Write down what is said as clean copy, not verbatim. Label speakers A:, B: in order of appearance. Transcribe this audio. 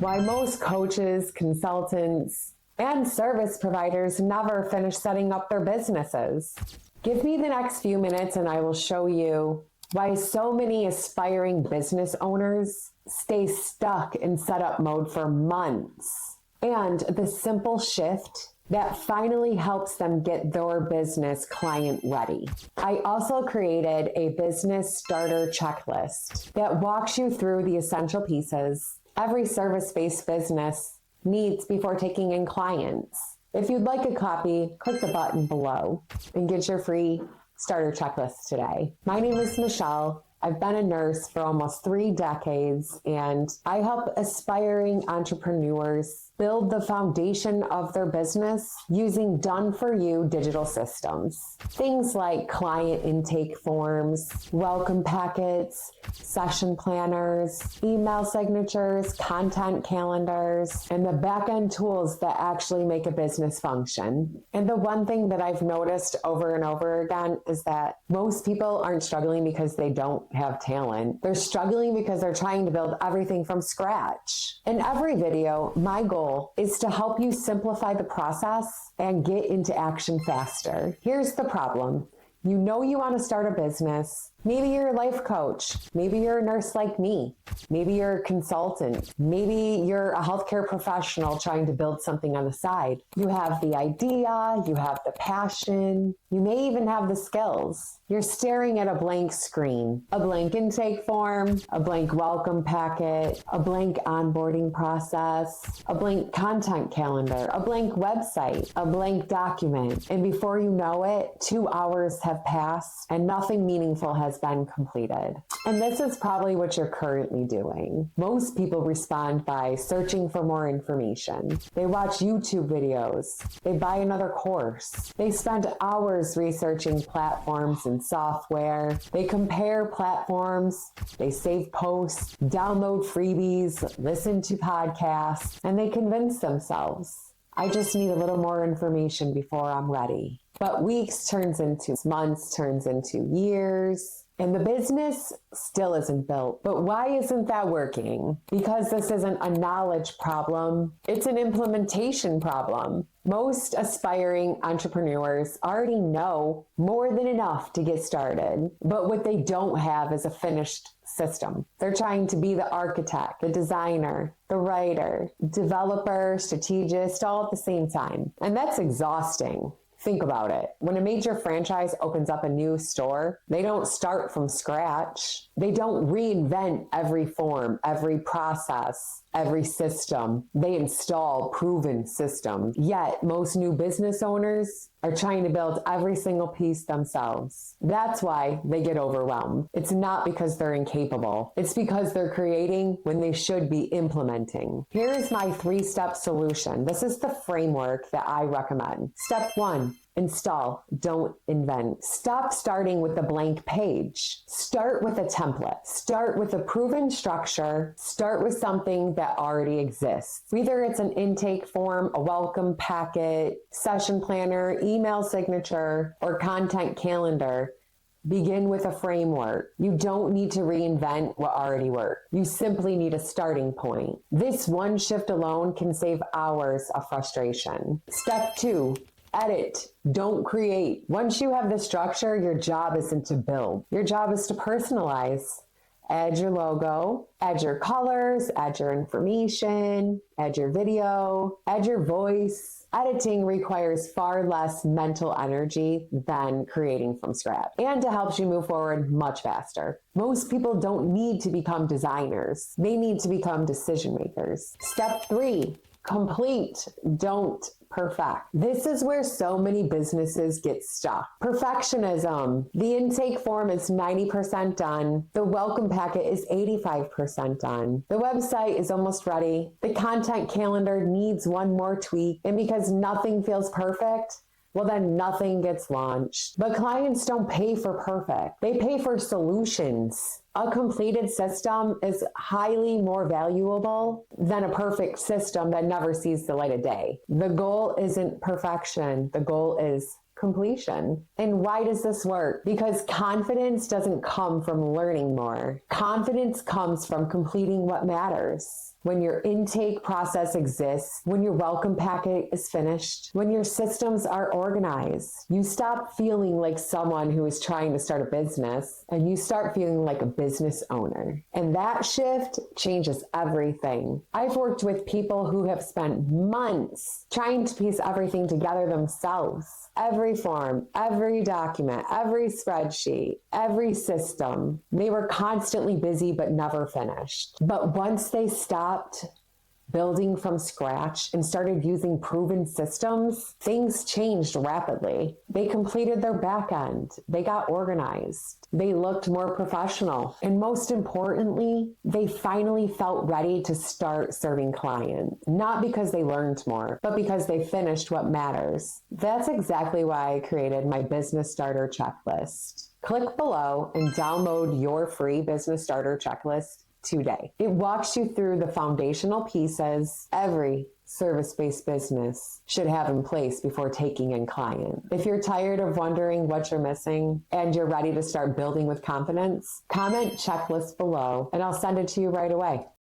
A: why most coaches, consultants, and service providers never finish setting up their businesses. Give me the next few minutes and I will show you why so many aspiring business owners stay stuck in setup mode for months, and the simple shift that finally helps them get their business client ready. I also created a business starter checklist that walks you through the essential pieces every service-based business needs before taking in clients. If you'd like a copy, click the button below and get your free starter checklist today. My name is Michelle. I've been a nurse for almost 3 decades, and I help aspiring entrepreneurs build the foundation of their business using done-for-you digital systems. Things like client intake forms, welcome packets, session planners, email signatures, content calendars, and the back-end tools that actually make a business function. And the one thing that I've noticed over and over again is that most people aren't struggling because they don't have talent. They're struggling because they're trying to build everything from scratch. In every video, my goal is to help you simplify the process and get into action faster. Here's the problem. You know you want to start a business. Maybe you're a life coach. Maybe you're a nurse like me. Maybe you're a consultant. Maybe you're a healthcare professional trying to build something on the side. You have the idea, you have the passion, you may even have the skills. You're staring at a blank screen, a blank intake form, a blank welcome packet, a blank onboarding process, a blank content calendar, a blank website, a blank document. And before you know it, 2 hours have passed and nothing meaningful has been completed. And this is probably what you're currently doing. Most people respond by searching for more information. They watch YouTube videos. They buy another course. They spend hours researching platforms and software. They compare platforms. They save posts, download freebies, listen to podcasts, and they convince themselves, I just need a little more information before I'm ready. But weeks turns into months, turns into years, and the business still isn't built. But why isn't that working? Because this isn't a knowledge problem, it's an implementation problem. Most aspiring entrepreneurs already know more than enough to get started, but what they don't have is a finished system. They're trying to be the architect, the designer, the writer, developer, strategist, all at the same time. And that's exhausting. Think about it. When a major franchise opens up a new store, they don't start from scratch. They don't reinvent every form, every process, every system. They install proven systems. Yet most new business owners are trying to build every single piece themselves. That's why they get overwhelmed. It's not because they're incapable. It's because they're creating when they should be implementing. Here's my 3-step solution. This is the framework that I recommend. Step 1. Install, don't invent. Stop starting with a blank page. Start with a template. Start with a proven structure. Start with something that already exists. Whether it's an intake form, a welcome packet, session planner, email signature, or content calendar, begin with a framework. You don't need to reinvent what already worked. You simply need a starting point. This one shift alone can save hours of frustration. Step 2. Edit, don't create. Once you have the structure, your job isn't to build. Your job is to personalize. Add your logo, add your colors, add your information, add your video, add your voice. Editing requires far less mental energy than creating from scratch, and it helps you move forward much faster. Most people don't need to become designers. They need to become decision makers. Step 3, complete, don't perfect. This is where so many businesses get stuck. Perfectionism. The intake form is 90% done. The welcome packet is 85% done. The website is almost ready. The content calendar needs one more tweak. And because nothing feels perfect, well, then nothing gets launched. But clients don't pay for perfect. They pay for solutions. A completed system is highly more valuable than a perfect system that never sees the light of day. The goal isn't perfection. The goal is completion. And why does this work? Because confidence doesn't come from learning more. Confidence comes from completing what matters. when your intake process exists, when your welcome packet is finished, when your systems are organized. You stop feeling like someone who is trying to start a business and you start feeling like a business owner. And that shift changes everything. I've worked with people who have spent months trying to piece everything together themselves. Every form, every document, every spreadsheet, every system. They were constantly busy but never finished. But once they stopped building from scratch and started using proven systems, things changed rapidly. They completed their back end. They got organized. They looked more professional. And most importantly, they finally felt ready to start serving clients. Not because they learned more, but because they finished what matters. That's exactly why I created my business starter checklist. Click below and download your free business starter checklist today. It walks you through the foundational pieces every service-based business should have in place before taking in clients. If you're tired of wondering what you're missing and you're ready to start building with confidence, comment checklist below and I'll send it to you right away.